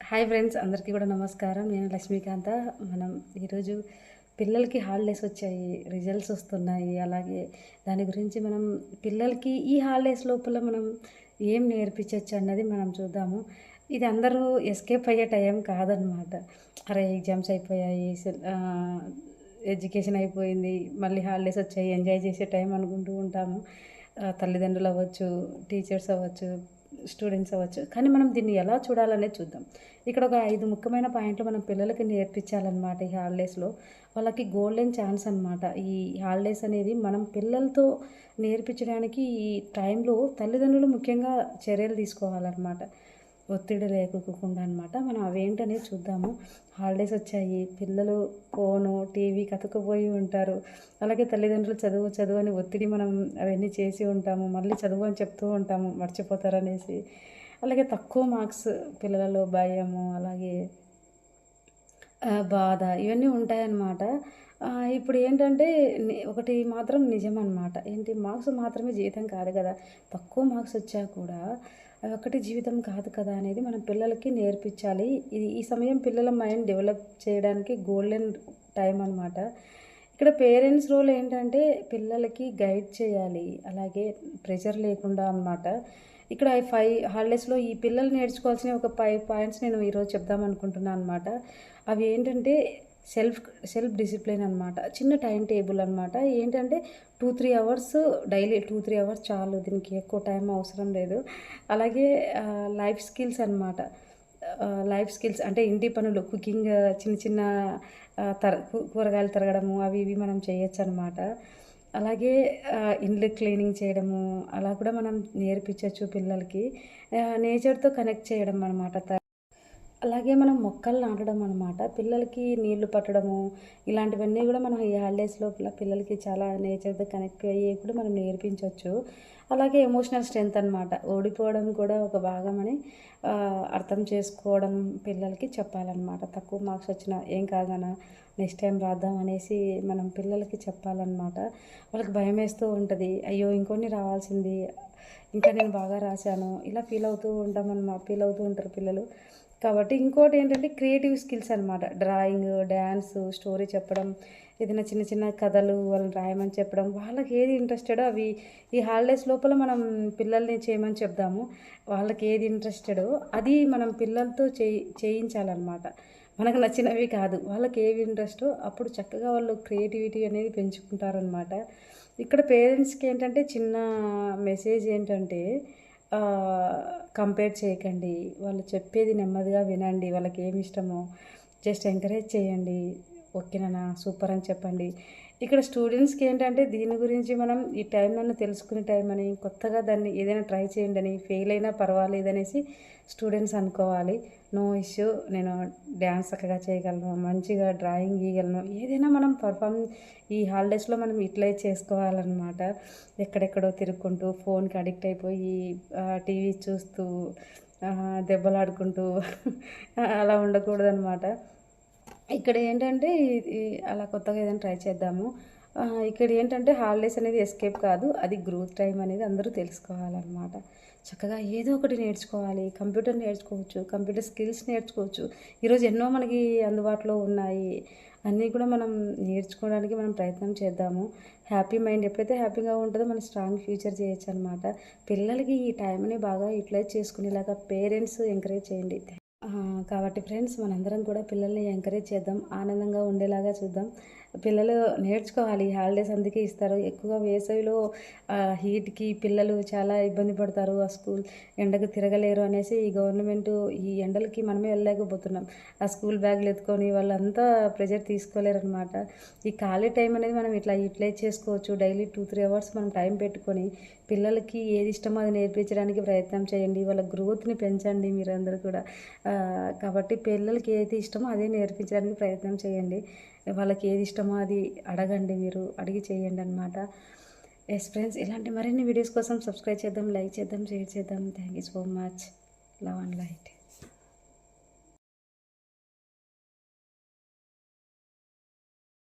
Hi friends, అందరికీ కూడా నమస్కారం. నేను లక్ష్మీకాంత. మనం ఈరోజు పిల్లలకి హాలిడేస్ వచ్చాయి, రిజల్ట్స్ వస్తున్నాయి. అలాగే దాని గురించి మనం పిల్లలకి ఈ హాలిడేస్ లోపల మనం ఏం నేర్పించవచ్చు అన్నది మనం చూద్దాము. ఇది అందరూ ఎస్కేప్ అయ్యే టైం కాదనమాట. అరే ఎగ్జామ్స్ అయిపోయాయి, ఎడ్యుకేషన్ అయిపోయింది, మళ్ళీ హాలిడేస్ వచ్చాయి, ఎంజాయ్ చేసే టైం అనుకుంటూ ఉంటాము. తల్లిదండ్రులు అవ్వచ్చు, టీచర్స్ అవ్వచ్చు, స్టూడెంట్స్ అవ్వచ్చు. కానీ మనం దీన్ని ఎలా చూడాలనేది చూద్దాం. ఇక్కడ ఒక 5 ముఖ్యమైన పాయింట్లు మనం పిల్లలకి నేర్పించాలన్నమాట ఈ హాలిడేస్‌లో. వాళ్ళకి గోల్డెన్ ఛాన్స్ అనమాట. ఈ హాలిడేస్ అనేది మనం పిల్లలతో నేర్పించడానికి ఈ టైంలో తల్లిదండ్రులు ముఖ్యంగా చర్యలు తీసుకోవాలన్నమాట. ఒత్తిడి లేకోకుండా అనమాట. మనం అవేంటనేది చూద్దాము. హాలిడేస్ వచ్చాయి, పిల్లలు ఫోను, టీవీకి అతుక్కుపోయి ఉంటారు. అలాగే తల్లిదండ్రులు చదువు చదువు అని ఒత్తిడి మనం అవన్నీ చేసి ఉంటాము. మళ్ళీ చదువు అని చెప్తూ ఉంటాము మర్చిపోతారనేసి. అలాగే తక్కువ మార్క్స్, పిల్లలలో భయము, అలాగే బాధ ఇవన్నీ ఉంటాయన్నమాట. ఇప్పుడు ఏంటంటే ఒకటి మాత్రం నిజమనమాట. ఏంటి, మార్క్స్ మాత్రమే జీవితం కాదు కదా! తక్కువ మార్క్స్ వచ్చా కూడా అదొక్కటి జీవితం కాదు కదా అనేది మనం పిల్లలకి నేర్పించాలి. ఈ సమయం పిల్లల మైండ్ డెవలప్ చేయడానికి గోల్డెన్ టైం అనమాట. ఇక్కడ పేరెంట్స్ రోల్ ఏంటంటే పిల్లలకి గైడ్ చేయాలి. అలాగే ప్రెషర్ లేకుండా అనమాట. ఇక్కడ ఈ 5 హాలిడేస్‌లో ఈ పిల్లలు నేర్చుకోవాల్సిన ఒక 5 పాయింట్స్ నేను ఈరోజు చెప్దామనుకుంటున్నాను అనమాట. అవి ఏంటంటే సెల్ఫ్ సెల్ఫ్ డిసిప్లిన్ అనమాట. చిన్న టైమ్ టేబుల్ అనమాట. ఏంటంటే 2, 3 అవర్స్ డైలీ 2, 3 అవర్స్ చాలు. దీనికి ఎక్కువ టైం అవసరం లేదు. అలాగే లైఫ్ స్కిల్స్ అనమాట. లైఫ్ స్కిల్స్ అంటే ఇంటి పనులు, కుకింగ్, చిన్న చిన్న కూరగాయలు తరగడము అవి ఇవి మనం చేయొచ్చనమాట. అలాగే ఇండ్లు క్లీనింగ్ చేయడము అలా కూడా మనం నేర్పించొచ్చు పిల్లలకి. నేచర్‌తో కనెక్ట్ చేయడం అనమాట. అలాగే మనం మొక్కలు నాటడం అనమాట. పిల్లలకి నీళ్లు పట్టడము ఇలాంటివన్నీ కూడా మనం ఈ హాలిడేస్ లోపల పిల్లలకి చాలా నేచర్‌తో కనెక్ట్ అయ్యి కూడా మనం నేర్పించొచ్చు. అలాగే ఎమోషనల్ స్ట్రెంత్ అనమాట. ఓడిపోవడం కూడా ఒక భాగమని అర్థం చేసుకోవడం పిల్లలకి చెప్పాలన్నమాట. తక్కువ మార్క్స్ వచ్చినా ఏం కాదు నాన్న, నెక్స్ట్ టైం రాద్దాం అనేసి మనం పిల్లలకి చెప్పాలన్నమాట. వాళ్ళకి భయమేస్తూ ఉంటది. అయ్యో ఇంకొన్ని రావాల్సింది, ఇంకా నేను బాగా రాశాను, ఇలా ఫీల్ అవుతూ ఉంటారు పిల్లలు. కాబట్టి ఇంకోటి ఏంటంటే క్రియేటివ్ స్కిల్స్ అనమాట. డ్రాయింగ్, డ్యాన్సు, స్టోరీ చెప్పడం, ఏదైనా చిన్న చిన్న కథలు వాళ్ళని రాయమని చెప్పడం. వాళ్ళకి ఏది ఇంట్రెస్టెడో అవి ఈ హాలిడేస్ లోపల మనం పిల్లల్ని చేయమని చెప్దాము. వాళ్ళకి ఏది ఇంట్రెస్టెడో అది మనం పిల్లలతో చేయించాలన్నమాట. మనకు నచ్చినవి కాదు. వాళ్ళకి ఏవి ఇంట్రెస్టో అప్పుడు చక్కగా వాళ్ళు క్రియేటివిటీ అనేది పెంచుకుంటారనమాట. ఇక్కడ పేరెంట్స్‌కి ఏంటంటే చిన్న మెసేజ్ ఏంటంటే కంపేర్ చేయకండి. వాళ్ళు చెప్పేది నెమ్మదిగా వినండి. వాళ్ళకేమి ఇష్టమో జస్ట్ ఎంకరేజ్ చేయండి. ఓకే నాన్న, సూపర్ అని చెప్పండి. ఇక్కడ స్టూడెంట్స్‌కి ఏంటంటే దీని గురించి మనం ఈ టైం నన్ను తెలుసుకునే టైం అని, కొత్తగా దాన్ని ఏదైనా ట్రై చేయండి అని, ఫెయిల్ అయినా పర్వాలేదనేసి స్టూడెంట్స్ అనుకోవాలి. నో ఇష్యూ, నేను డ్యాన్స్ చక్కగా చేయగలను, మంచిగా డ్రాయింగ్ గీయగలను, ఏదైనా మనం ఈ హాలిడేస్‌లో మనం యుటిలైజ్ చేసుకోవాలన్నమాట. ఎక్కడెక్కడో తిరుక్కుంటూ, ఫోన్‌కి అడిక్ట్ అయిపోయి టీవీ చూస్తూ దెబ్బలాడుకుంటూ అలా ఉండకూడదనమాట. ఇక్కడ ఏంటంటే ఇది అలా కొత్తగా ఏదైనా ట్రై చేద్దాము. ఇక్కడ ఏంటంటే హాలిడేస్ అనేది ఎస్కేప్ కాదు. అది గ్రోత్ టైం అనేది అందరూ తెలుసుకోవాలనమాట. చక్కగా ఏదో ఒకటి నేర్చుకోవాలి. కంప్యూటర్ నేర్చుకోవచ్చు, కంప్యూటర్ స్కిల్స్ నేర్చుకోవచ్చు. ఈరోజు ఎన్నో మనకి అందుబాటులో ఉన్నాయి. అన్నీ కూడా మనం నేర్చుకోవడానికి మనం ప్రయత్నం చేద్దాము. హ్యాపీ మైండ్ ఎప్పుడైతే హ్యాపీగా ఉంటుందో మనం స్ట్రాంగ్ ఫ్యూచర్ చేయొచ్చనమాట. పిల్లలకి ఈ టైంని బాగా యుటిలైజ్ చేసుకునేలాగా పేరెంట్స్ ఎంకరేజ్ చేయండి. కాబట్టి ఫ్రెండ్స్, మనందరం కూడా పిల్లల్ని ఎంకరేజ్ చేద్దాం. ఆనందంగా ఉండేలాగా చూద్దాం. పిల్లలు నేర్చుకోవాలి. హాలిడేస్ అందుకే ఇస్తారు. ఎక్కువగా వేసవిలో హీట్‌కి పిల్లలు చాలా ఇబ్బంది పడతారు. ఎండకు తిరగలేరు అనేసి ఈ గవర్నమెంటు ఈ ఎండలకి మనమే వెళ్ళలేకపోతున్నాం. ఆ స్కూల్ బ్యాగులు ఎత్తుకొని వాళ్ళంతా ప్రెషర్ తీసుకోలేరనమాట. ఈ ఖాళీ టైం అనేది మనం ఇట్లా యుటిలైజ్ చేసుకోవచ్చు. డైలీ 2, 3 అవర్స్ మనం టైం పెట్టుకొని పిల్లలకి ఏది ఇష్టమో అది నేర్పించడానికి ప్రయత్నం చేయండి. వాళ్ళ గ్రోత్‌ని పెంచండి మీరందరూ కూడా. కాబట్టి పిల్లలకి ఏది ఇష్టమో అదే నేర్పించడానికి ప్రయత్నం చేయండి. వాళ్ళకి ఏది ఇష్టమో అది అడగండి, మీరు అడిగి చేయండనమాట. యెస్ ఫ్రెండ్స్, ఇలాంటి మరిన్ని వీడియోస్ కోసం సబ్స్క్రైబ్ చేద్దాం, లైక్ చేద్దాం, షేర్ చేద్దాం. Thank you so much. Love and light.